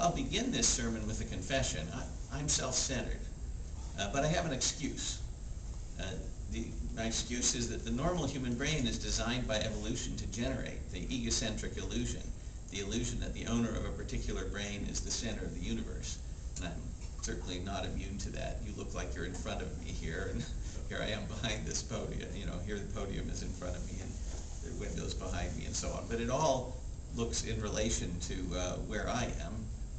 I'll begin this sermon with a confession. I'm self-centered, but I have an excuse. My excuse is that the normal human brain is designed by evolution to generate the egocentric illusion, the illusion that the owner of a particular brain is the center of the universe. And I'm certainly not immune to that. You look like you're in front of me here, and here I am behind this podium. You know, here the podium is in front of me, and there are windows behind me, and so on. But it all looks in relation to where I am.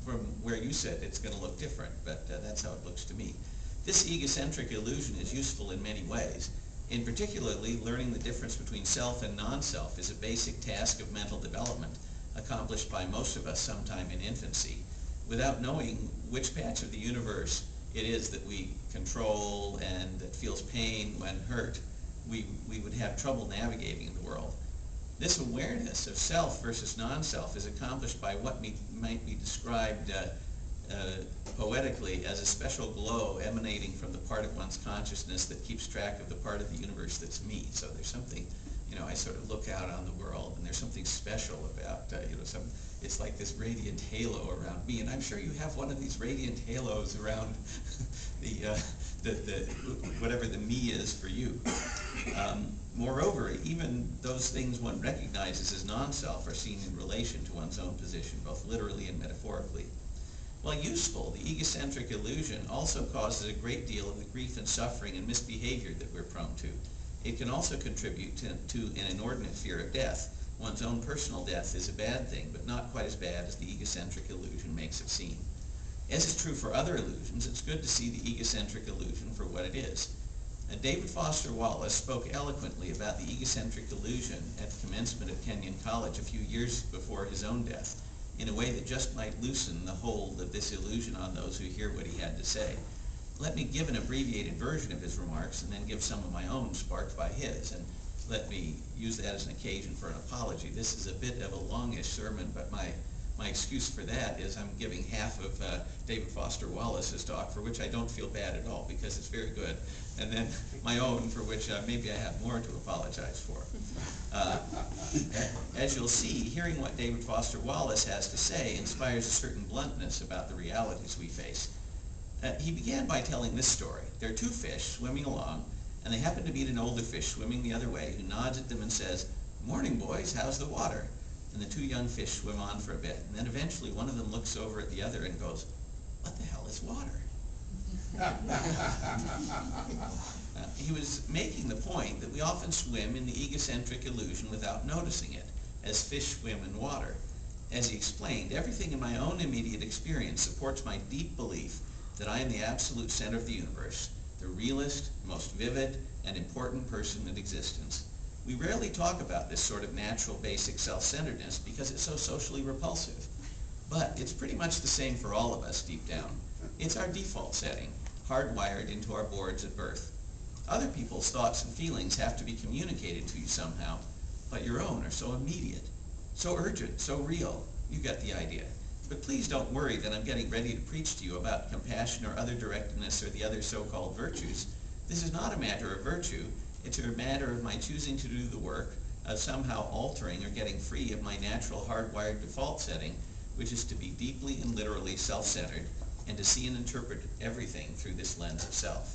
From where you said it's going to look different, but that's how it looks to me. This egocentric illusion is useful in many ways. In particularly, learning the difference between self and non-self is a basic task of mental development accomplished by most of us sometime in infancy. Without knowing which patch of the universe it is that we control and that feels pain when hurt, we would have trouble navigating the world. This awareness of self versus non-self is accomplished by what might be described poetically as a special glow emanating from the part of one's consciousness that keeps track of the part of the universe that's me. So there's something, you know, I sort of look out on the world, and there's something special about, it's like this radiant halo around me, and I'm sure you have one of these radiant halos around whatever the me is for you. Moreover, even those things one recognizes as non-self are seen in relation to one's own position, both literally and metaphorically. While useful, the egocentric illusion also causes a great deal of the grief and suffering and misbehavior that we're prone to. It can also contribute to an inordinate fear of death. One's own personal death is a bad thing, but not quite as bad as the egocentric illusion makes it seem. As is true for other illusions, it's good to see the egocentric illusion for what it is. David Foster Wallace spoke eloquently about the egocentric illusion at the commencement of Kenyon College a few years before his own death, in a way that just might loosen the hold of this illusion on those who hear what he had to say. Let me give an abbreviated version of his remarks and then give some of my own sparked by his, and let me use that as an occasion for an apology. This is a bit of a longish sermon, but my excuse for that is I'm giving half of David Foster Wallace's talk, for which I don't feel bad at all because it's very good, and then my own, for which maybe I have more to apologize for. As you'll see, hearing what David Foster Wallace has to say inspires a certain bluntness about the realities we face. He began by telling this story. There are two fish swimming along, and they happen to meet an older fish swimming the other way, who nods at them and says, "Morning, boys, how's the water?" And the two young fish swim on for a bit, and then eventually one of them looks over at the other and goes, "What the hell is water?" He was making the point that we often swim in the egocentric illusion without noticing it, as fish swim in water. As he explained, everything in my own immediate experience supports my deep belief that I am the absolute center of the universe, the realest, most vivid, and important person in existence. We rarely talk about this sort of natural, basic self-centeredness because it's so socially repulsive. But it's pretty much the same for all of us deep down. It's our default setting, hardwired into our boards at birth. Other people's thoughts and feelings have to be communicated to you somehow, but your own are so immediate, so urgent, so real. You get the idea. But please don't worry that I'm getting ready to preach to you about compassion or other directness or the other so-called virtues. This is not a matter of virtue. It's a matter of my choosing to do the work of somehow altering or getting free of my natural hardwired default setting, which is to be deeply and literally self-centered and to see and interpret everything through this lens of self.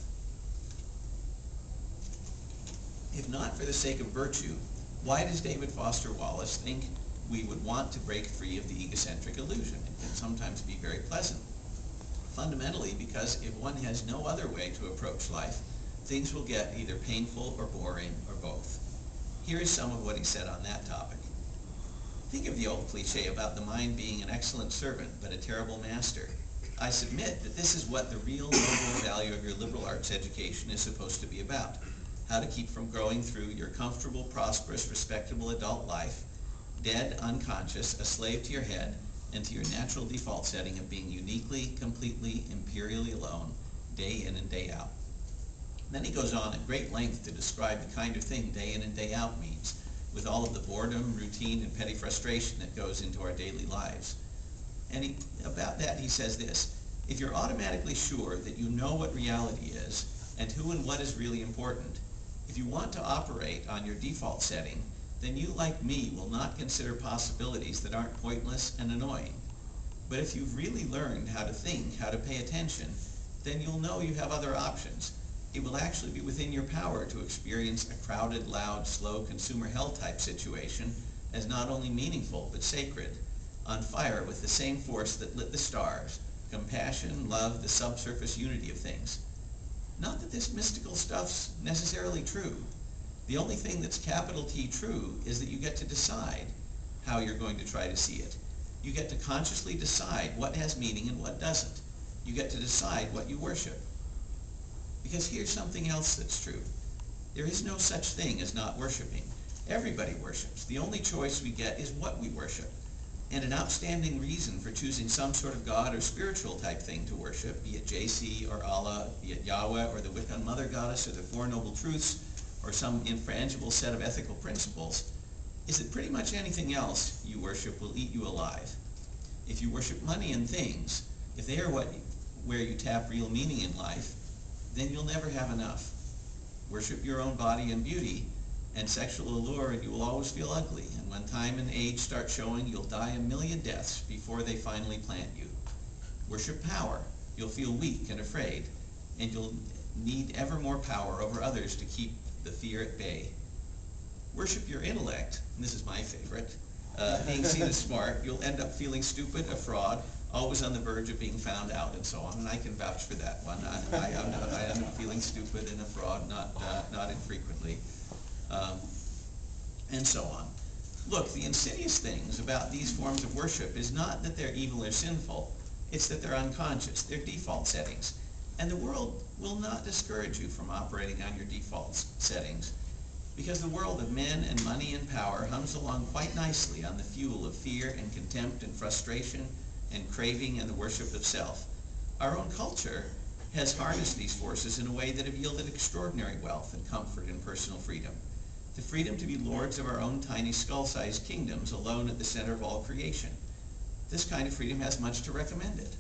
If not for the sake of virtue, why does David Foster Wallace think we would want to break free of the egocentric illusion? It can sometimes be very pleasant. Fundamentally, because if one has no other way to approach life, things will get either painful or boring or both. Here is some of what he said on that topic. Think of the old cliche about the mind being an excellent servant but a terrible master. I submit that this is what the real noble value of your liberal arts education is supposed to be about. How to keep from growing through your comfortable, prosperous, respectable adult life, dead, unconscious, a slave to your head, and to your natural default setting of being uniquely, completely, imperially alone, day in and day out. Then he goes on at great length to describe the kind of thing day in and day out means, with all of the boredom, routine, and petty frustration that goes into our daily lives. And about that he says this: if you're automatically sure that you know what reality is and who and what is really important, if you want to operate on your default setting, then you, like me, will not consider possibilities that aren't pointless and annoying. But if you've really learned how to think, how to pay attention, then you'll know you have other options. It will actually be within your power to experience a crowded, loud, slow consumer hell type situation as not only meaningful but sacred, on fire with the same force that lit the stars, compassion, love, the subsurface unity of things. Not that this mystical stuff's necessarily true. The only thing that's capital T true is that you get to decide how you're going to try to see it. You get to consciously decide what has meaning and what doesn't. You get to decide what you worship. Because here's something else that's true. There is no such thing as not worshiping. Everybody worships. The only choice we get is what we worship. And an outstanding reason for choosing some sort of God or spiritual type thing to worship, be it JC or Allah, be it Yahweh or the Wiccan Mother Goddess or the Four Noble Truths or some infrangible set of ethical principles, is that pretty much anything else you worship will eat you alive. If you worship money and things, if they are where you tap real meaning in life, then you'll never have enough. Worship your own body and beauty and sexual allure, and you will always feel ugly. And when time and age start showing, you'll die a million deaths before they finally plant you. Worship power. You'll feel weak and afraid, and you'll need ever more power over others to keep the fear at bay. Worship your intellect, and this is my favorite. Being seen as smart, you'll end up feeling stupid, a fraud, always on the verge of being found out, and so on. And I can vouch for that one. I end up feeling stupid and a fraud, not infrequently, and so on. Look, the insidious things about these forms of worship is not that they're evil or sinful. It's that they're unconscious. They're default settings. And the world will not discourage you from operating on your default settings, because the world of men and money and power hums along quite nicely on the fuel of fear and contempt and frustration and craving and the worship of self. Our own culture has harnessed these forces in a way that have yielded extraordinary wealth and comfort and personal freedom. The freedom to be lords of our own tiny skull-sized kingdoms alone at the center of all creation. This kind of freedom has much to recommend it.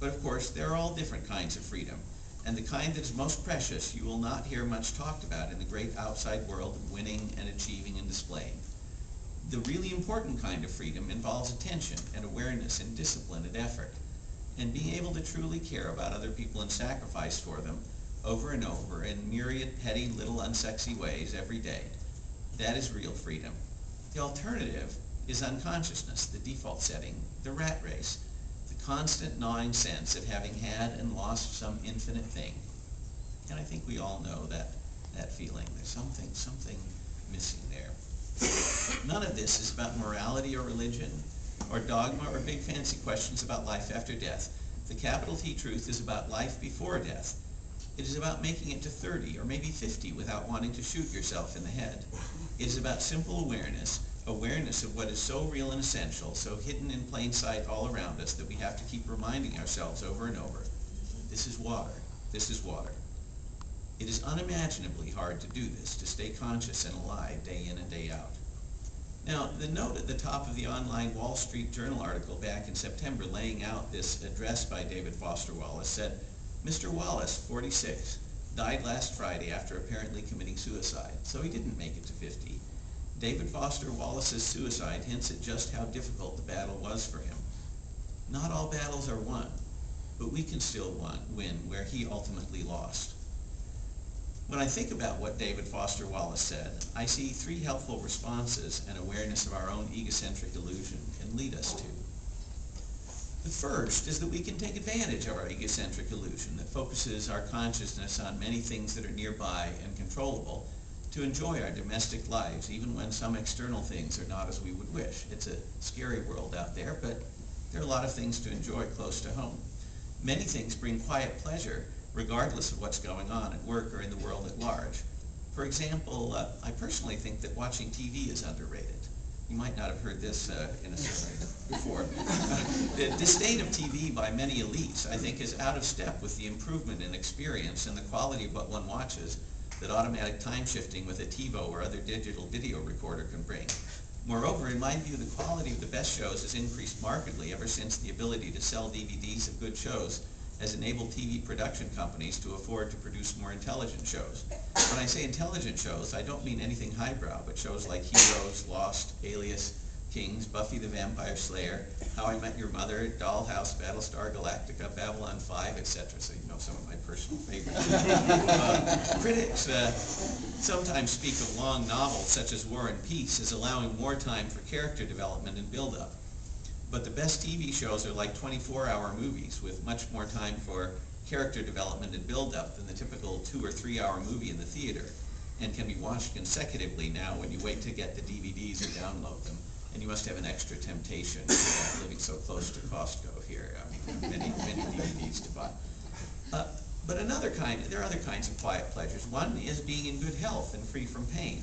But of course, there are all different kinds of freedom, and the kind that is most precious you will not hear much talked about in the great outside world of winning and achieving and displaying. The really important kind of freedom involves attention and awareness and discipline and effort, and being able to truly care about other people and sacrifice for them over and over in myriad petty little unsexy ways every day. That is real freedom. The alternative is unconsciousness, the default setting, the rat race, the constant gnawing sense of having had and lost some infinite thing. And I think we all know that feeling. There's something missing there. None of this is about morality or religion or dogma or big fancy questions about life after death. The capital T truth is about life before death. It is about making it to 30 or maybe 50 without wanting to shoot yourself in the head. It is about simple awareness of what is so real and essential, so hidden in plain sight all around us that we have to keep reminding ourselves over and over. This is water. This is water. It is unimaginably hard to do this, to stay conscious and alive day in and day out. Now, the note at the top of the online Wall Street Journal article back in September laying out this address by David Foster Wallace said, Mr. Wallace, 46, died last Friday after apparently committing suicide, so he didn't make it to 50. David Foster Wallace's suicide hints at just how difficult the battle was for him. Not all battles are won, but we can still win where he ultimately lost. When I think about what David Foster Wallace said, I see three helpful responses and awareness of our own egocentric illusion can lead us to. The first is that we can take advantage of our egocentric illusion that focuses our consciousness on many things that are nearby and controllable to enjoy our domestic lives, even when some external things are not as we would wish. It's a scary world out there, but there are a lot of things to enjoy close to home. Many things bring quiet pleasure, regardless of what's going on at work or in the world at large. For example, I personally think that watching TV is underrated. You might not have heard this in a survey before. The disdain of TV by many elites, I think, is out of step with the improvement in experience and the quality of what one watches that automatic time shifting with a TiVo or other digital video recorder can bring. Moreover, in my view, the quality of the best shows has increased markedly ever since the ability to sell DVDs of good shows has enabled TV production companies to afford to produce more intelligent shows. When I say intelligent shows, I don't mean anything highbrow, but shows like Heroes, Lost, Alias, Kings, Buffy the Vampire Slayer, How I Met Your Mother, Dollhouse, Battlestar Galactica, Babylon 5, etc. So you know some of my personal favorites. Critics sometimes speak of long novels such as War and Peace as allowing more time for character development and build-up. But the best TV shows are like 24-hour movies with much more time for character development and build-up than the typical 2 or 3 hour movie in the theater, and can be watched consecutively now when you wait to get the DVDs or download them. And you must have an extra temptation living so close to Costco here. I mean, many DVDs to buy. But there are other kinds of quiet pleasures. One is being in good health and free from pain.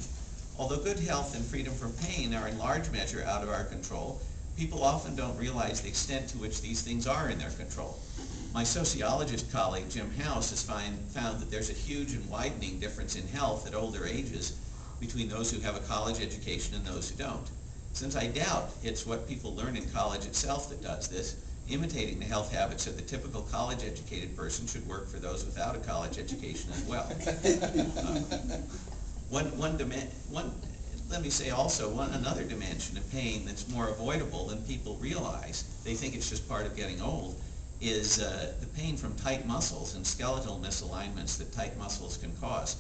Although good health and freedom from pain are in large measure out of our control, people often don't realize the extent to which these things are in their control. My sociologist colleague, Jim House, has found that there's a huge and widening difference in health at older ages between those who have a college education and those who don't. Since I doubt it's what people learn in college itself that does this, imitating the health habits of the typical college-educated person should work for those without a college education as well. Let me say also, another dimension of pain that's more avoidable than people realize, they think it's just part of getting old, is the pain from tight muscles and skeletal misalignments that tight muscles can cause.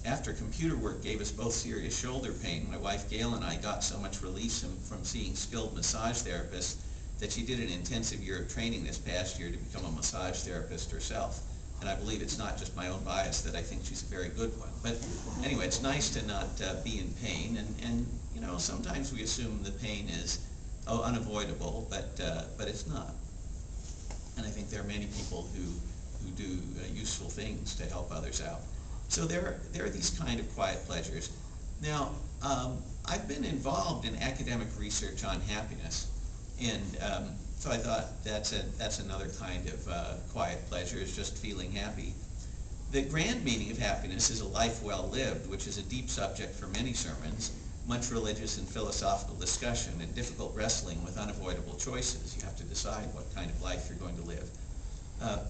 After computer work gave us both serious shoulder pain, my wife Gail and I got so much relief from seeing skilled massage therapists that she did an intensive year of training this past year to become a massage therapist herself. And I believe it's not just my own bias that I think she's a very good one. But anyway, it's nice to not be in pain, and you know, sometimes we assume the pain is unavoidable, but it's not. And I think there are many people who do useful things to help others out. So there are these kind of quiet pleasures. Now, I've been involved in academic research on happiness, and so I thought that's another kind of quiet pleasure, is just feeling happy. The grand meaning of happiness is a life well lived, which is a deep subject for many sermons, much religious and philosophical discussion, and difficult wrestling with unavoidable choices. You have to decide what kind of life you're going to live.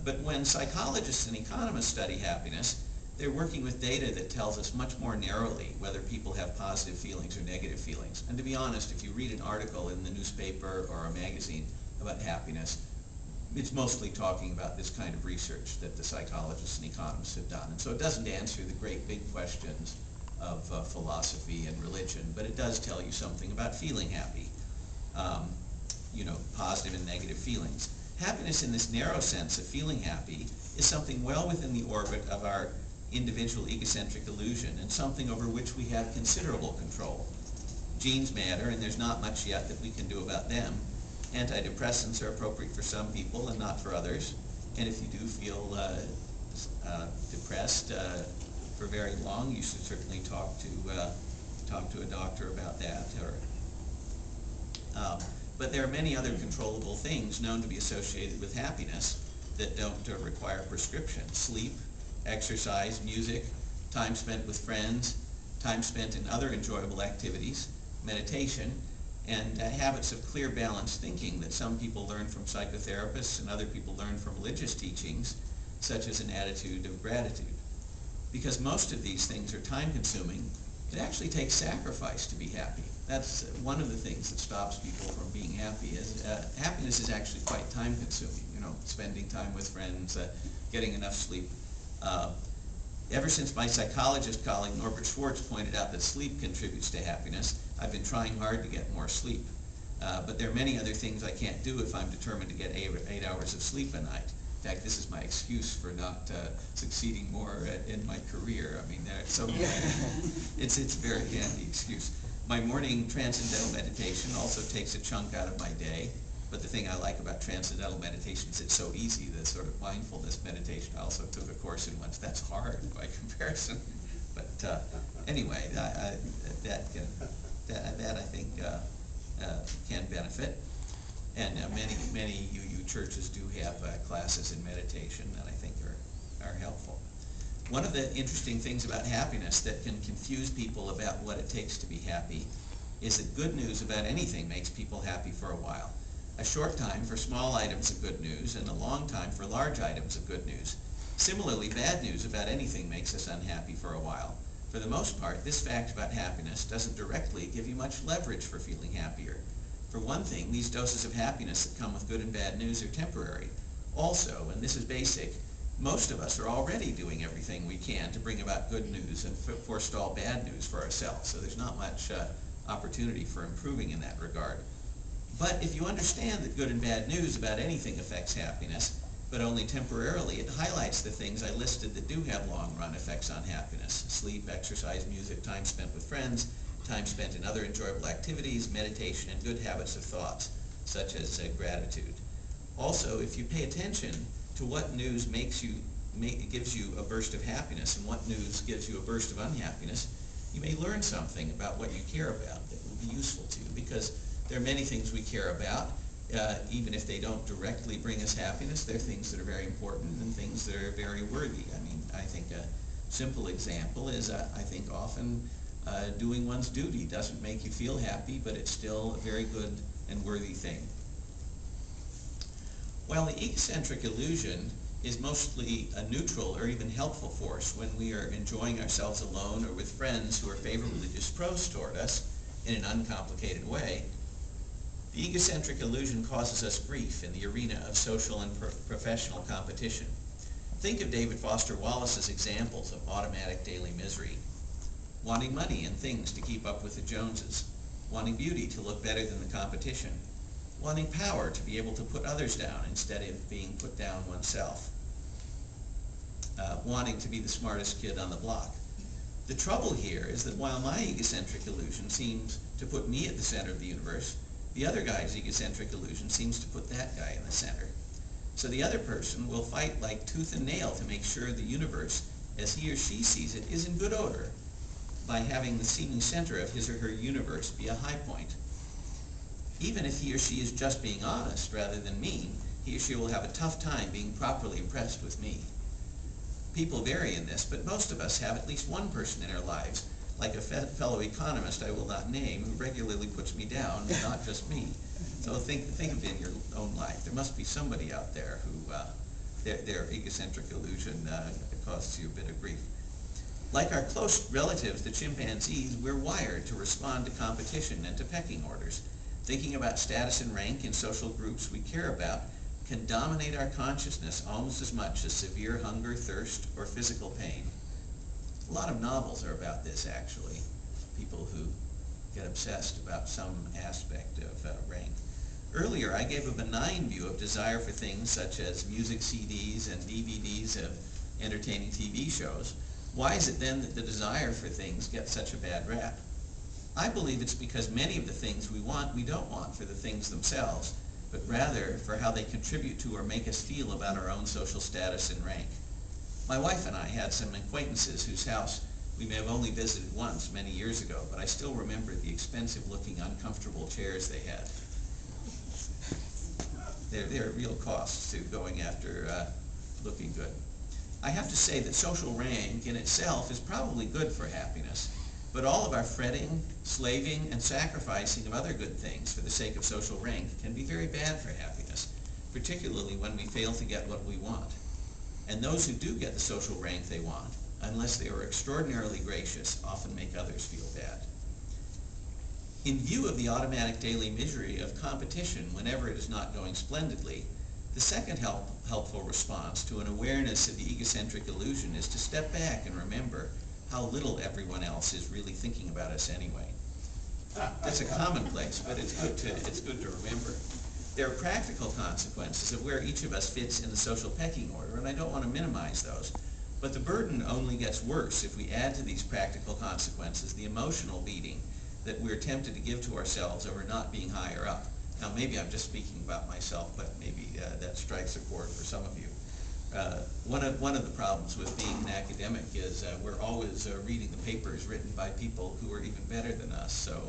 But when psychologists and economists study happiness, they're working with data that tells us much more narrowly whether people have positive feelings or negative feelings. And to be honest, if you read an article in the newspaper or a magazine about happiness, it's mostly talking about this kind of research that the psychologists and economists have done. And so it doesn't answer the great big questions of philosophy and religion, but it does tell you something about feeling happy, you know, positive and negative feelings. Happiness in this narrow sense of feeling happy is something well within the orbit of our individual egocentric illusion, and something over which we have considerable control. Genes matter, and there's not much yet that we can do about them. Antidepressants are appropriate for some people and not for others. And if you do feel depressed for very long, you should certainly talk to a doctor about that. But there are many other controllable things known to be associated with happiness that don't require prescription. Sleep, exercise, music, time spent with friends, time spent in other enjoyable activities, meditation, and habits of clear, balanced thinking that some people learn from psychotherapists and other people learn from religious teachings, such as an attitude of gratitude. Because most of these things are time-consuming, it actually takes sacrifice to be happy. That's one of the things that stops people from being happy. Is happiness is actually quite time-consuming. You know, spending time with friends, getting enough sleep. Ever since my psychologist colleague Norbert Schwartz pointed out that sleep contributes to happiness, I've been trying hard to get more sleep. But there are many other things I can't do if I'm determined to get 8 hours of sleep a night. In fact, this is my excuse for not succeeding more in my career. I mean, it's a very handy excuse. My morning transcendental meditation also takes a chunk out of my day. But the thing I like about transcendental meditation is it's so easy, the sort of mindfulness meditation. I also took a course in once. That's hard by comparison. But anyway, that I think can benefit. And many UU churches do have classes in meditation that I think are helpful. One of the interesting things about happiness that can confuse people about what it takes to be happy is that good news about anything makes people happy for a while. A short time for small items of good news, and a long time for large items of good news. Similarly, bad news about anything makes us unhappy for a while. For the most part, this fact about happiness doesn't directly give you much leverage for feeling happier. For one thing, these doses of happiness that come with good and bad news are temporary. Also, and this is basic, most of us are already doing everything we can to bring about good news and forestall bad news for ourselves, so there's not much opportunity for improving in that regard. But if you understand that good and bad news about anything affects happiness, but only temporarily, it highlights the things I listed that do have long-run effects on happiness: sleep, exercise, music, time spent with friends, time spent in other enjoyable activities, meditation, and good habits of thought, such as gratitude. Also, if you pay attention to what news gives you a burst of happiness and what news gives you a burst of unhappiness, you may learn something about what you care about that will be useful to you, because there are many things we care about. Even if they don't directly bring us happiness, they're things that are very important and things that are very worthy. I mean, I think a simple example is I think often doing one's duty doesn't make you feel happy, but it's still a very good and worthy thing. While the egocentric illusion is mostly a neutral or even helpful force when we are enjoying ourselves alone or with friends who are favorably disposed toward us in an uncomplicated way, the egocentric illusion causes us grief in the arena of social and professional competition. Think of David Foster Wallace's examples of automatic daily misery. Wanting money and things to keep up with the Joneses, wanting beauty to look better than the competition, wanting power to be able to put others down instead of being put down oneself, wanting to be the smartest kid on the block. The trouble here is that while my egocentric illusion seems to put me at the center of the universe, the other guy's egocentric illusion seems to put that guy in the center. So the other person will fight like tooth and nail to make sure the universe, as he or she sees it, is in good order by having the seeming center of his or her universe be a high point. Even if he or she is just being honest rather than mean, he or she will have a tough time being properly impressed with me. People vary in this, but most of us have at least one person in our lives, like a fellow economist I will not name, who regularly puts me down, and not just me. So think of it in your own life. There must be somebody out there who their egocentric illusion causes you a bit of grief. Like our close relatives, the chimpanzees, we're wired to respond to competition and to pecking orders. Thinking about status and rank in social groups we care about can dominate our consciousness almost as much as severe hunger, thirst, or physical pain. A lot of novels are about this, actually. People who get obsessed about some aspect of rank. Earlier, I gave a benign view of desire for things such as music CDs and DVDs of entertaining TV shows. Why is it then that the desire for things gets such a bad rap? I believe it's because many of the things we want, we don't want for the things themselves, but rather for how they contribute to or make us feel about our own social status and rank. My wife and I had some acquaintances whose house we may have only visited once many years ago, but I still remember the expensive-looking, uncomfortable chairs they had. There are real costs to going after looking good. I have to say that social rank in itself is probably good for happiness, but all of our fretting, slaving, and sacrificing of other good things for the sake of social rank can be very bad for happiness, particularly when we fail to get what we want. And those who do get the social rank they want, unless they are extraordinarily gracious, often make others feel bad. In view of the automatic daily misery of competition whenever it is not going splendidly, the second helpful response to an awareness of the egocentric illusion is to step back and remember how little everyone else is really thinking about us anyway. That's a commonplace, but it's good to remember. There are practical consequences of where each of us fits in the social pecking order, and I don't want to minimize those. But the burden only gets worse if we add to these practical consequences the emotional beating that we're tempted to give to ourselves over not being higher up. Now, maybe I'm just speaking about myself, but maybe that strikes a chord for some of you. One of the problems with being an academic is we're always reading the papers written by people who are even better than us. So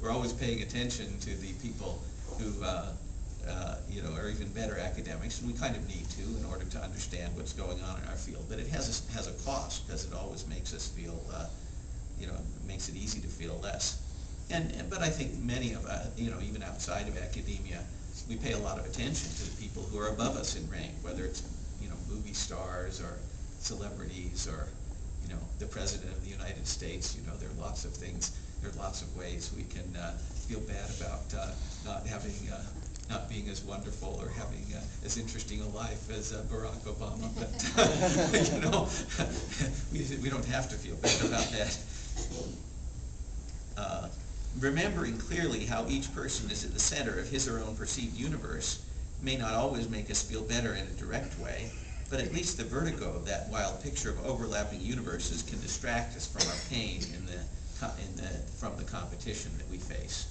we're always paying attention to the people who are even better academics, and we kind of need to in order to understand what's going on in our field. But it has a cost, because it always makes us feel, makes it easy to feel less. But I think many of us, even outside of academia, we pay a lot of attention to the people who are above us in rank, whether it's movie stars or celebrities or the President of the United States. There are lots of things, there are lots of ways we can feel bad about not being as wonderful or having as interesting a life as Barack Obama. But, we don't have to feel bad about that. Remembering clearly how each person is at the center of his or her own perceived universe may not always make us feel better in a direct way, but at least the vertigo of that wild picture of overlapping universes can distract us from our pain from the competition that we face.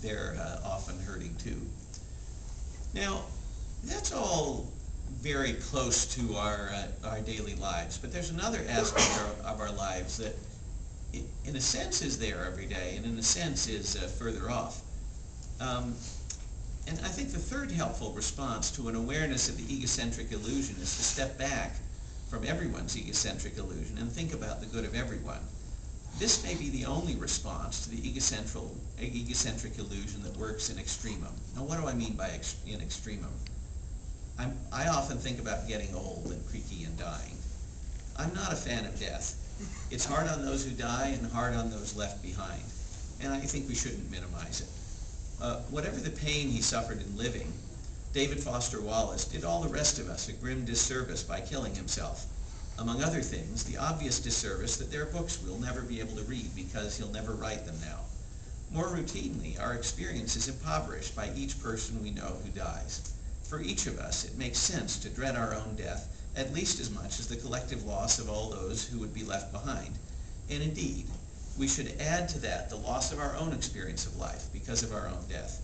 They're often hurting too. Now, that's all very close to our daily lives, but there's another aspect of our lives that in a sense is there every day, and in a sense is further off. And I think the third helpful response to an awareness of the egocentric illusion is to step back from everyone's egocentric illusion and think about the good of everyone. This may be the only response to the egocentric illusion that works in extremum. Now, what do I mean by in extremum? I often think about getting old and creaky and dying. I'm not a fan of death. It's hard on those who die and hard on those left behind, and I think we shouldn't minimize it. Whatever the pain he suffered in living, David Foster Wallace did all the rest of us a grim disservice by killing himself. Among other things, the obvious disservice that there are books we'll never be able to read because he'll never write them now. More routinely, our experience is impoverished by each person we know who dies. For each of us, it makes sense to dread our own death at least as much as the collective loss of all those who would be left behind. And indeed, we should add to that the loss of our own experience of life because of our own death.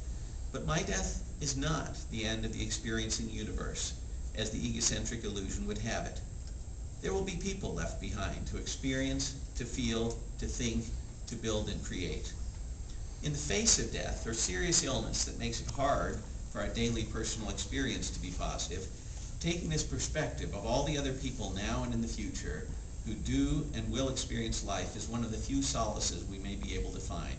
But my death is not the end of the experiencing universe, as the egocentric illusion would have it. There will be people left behind to experience, to feel, to think, to build and create. In the face of death or serious illness that makes it hard for our daily personal experience to be positive, taking this perspective of all the other people now and in the future who do and will experience life is one of the few solaces we may be able to find.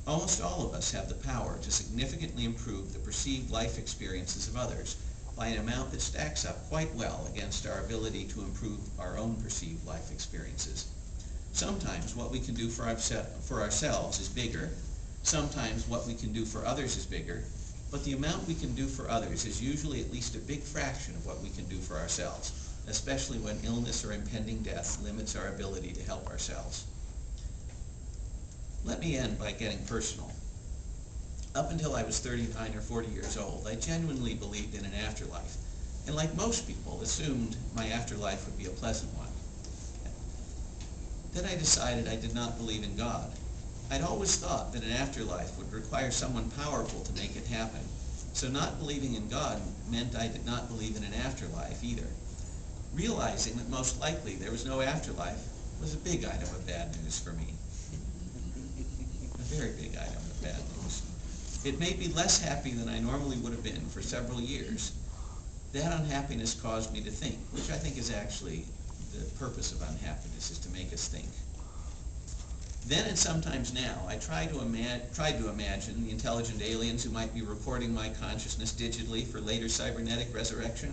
Almost all of us have the power to significantly improve the perceived life experiences of others by an amount that stacks up quite well against our ability to improve our own perceived life experiences. Sometimes what we can do for ourselves is bigger. Sometimes what we can do for others is bigger. But the amount we can do for others is usually at least a big fraction of what we can do for ourselves, especially when illness or impending death limits our ability to help ourselves. Let me end by getting personal. Up until I was 39 or 40 years old, I genuinely believed in an afterlife, and like most people, assumed my afterlife would be a pleasant one. Then I decided I did not believe in God. I'd always thought that an afterlife would require someone powerful to make it happen, so not believing in God meant I did not believe in an afterlife either. Realizing that most likely there was no afterlife was a big item of bad news for me. A very big item of bad news. It made me less happy than I normally would have been for several years. That unhappiness caused me to think, which I think is actually the purpose of unhappiness, is to make us think. Then and sometimes now, I tried to imagine the intelligent aliens who might be recording my consciousness digitally for later cybernetic resurrection.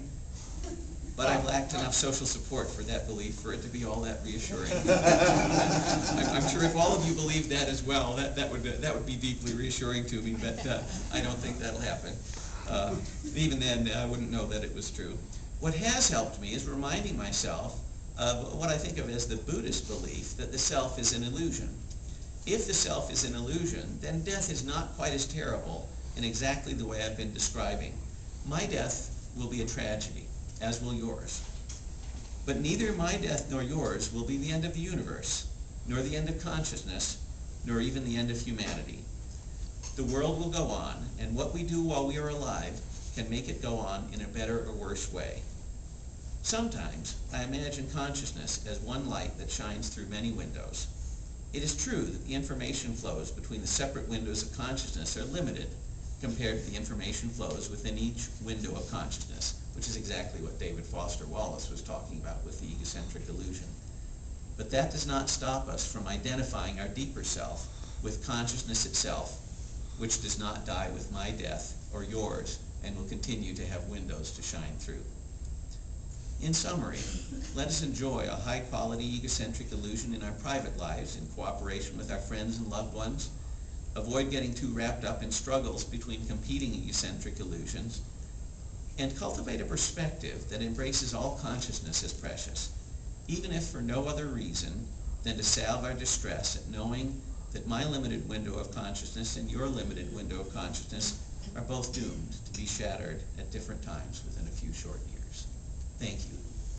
But I've lacked enough social support for that belief for it to be all that reassuring. I'm sure if all of you believe that as well, that would be deeply reassuring to me, but I don't think that'll happen. Even then, I wouldn't know that it was true. What has helped me is reminding myself of what I think of as the Buddhist belief that the self is an illusion. If the self is an illusion, then death is not quite as terrible in exactly the way I've been describing. My death will be a tragedy, as will yours. But neither my death nor yours will be the end of the universe, nor the end of consciousness, nor even the end of humanity. The world will go on, and what we do while we are alive can make it go on in a better or worse way. Sometimes I imagine consciousness as one light that shines through many windows. It is true that the information flows between the separate windows of consciousness are limited compared to the information flows within each window of consciousness, which is exactly what David Foster Wallace was talking about with the egocentric illusion. But that does not stop us from identifying our deeper self with consciousness itself, which does not die with my death or yours and will continue to have windows to shine through. In summary, let us enjoy a high-quality egocentric illusion in our private lives in cooperation with our friends and loved ones, avoid getting too wrapped up in struggles between competing egocentric illusions, and cultivate a perspective that embraces all consciousness as precious, even if for no other reason than to salve our distress at knowing that my limited window of consciousness and your limited window of consciousness are both doomed to be shattered at different times within a few short years. Thank you.